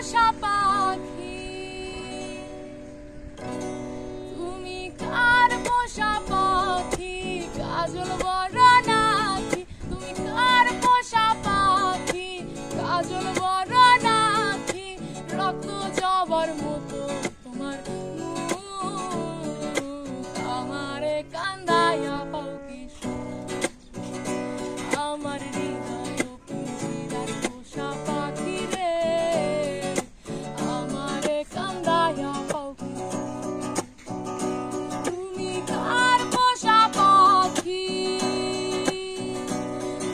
পোষা পাখি, তুমি কার পোষা পাখি, কাজল বড় নাকি, তুমি কার পোষা পাখি, কাজল বড় নাকি, রক্ত জবার মতো তোমার আমারে কান্দাইয়া পাও কি আমার হৃদয় পিঞ্জিরার পোষা পাখি রে, আমারে কান্দাইয়া পাও কি তুমি কার পোষা পাখি,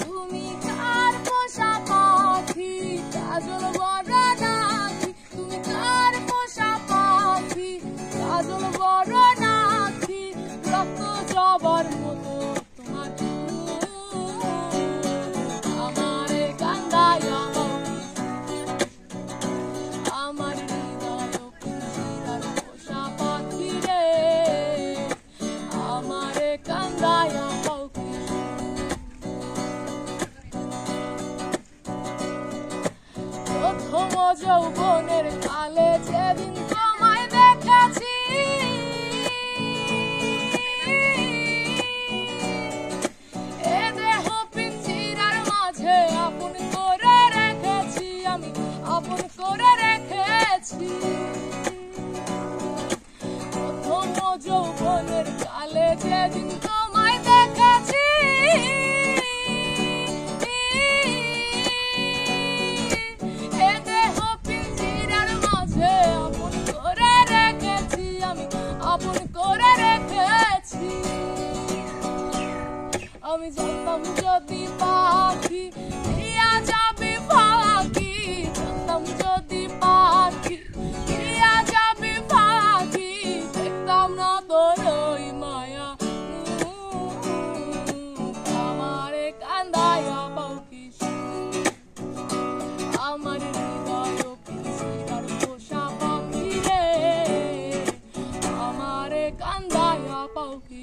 তুমি কার পোষা পাখি, কাজল বড় নাকি, তুমি কার পোষা পাখি, কাজল বড় নাকি, রক্ত জবার মতো তোমার আমারে কান্দাইয়া পাও আমার হৃদয় পিঞ্জিরার পোষা পাখি রে, আমারে কান্দাইয়া পাও প্রথম যৌবনের কালে যেদিন তোমায় দেখেছি, এ দেহ পিঞ্জিরার মাঝে আপন করে রেখেছি, আমি আপন করে রেখেছি। প্রথম যৌবনের কালে যেদিন তোমায় দেখেছি, এ দেহ পিঞ্জিরার মাঝে আপন করে রেখেছি, আমি আপন করে রেখেছি। আমি জানতাম যদি পাখি দিয়া যাবে ফাঁকি, জানতাম যদি পাখি দিয়া যাবে ফাঁকি, দেখতাম না তোর ওই মায়া আমারে কান্দাইয়া পাও কি আমার হৃদয় পিঞ্জিরার পোষা পাখি রে, আমারে কান্দাইয়া পাও কি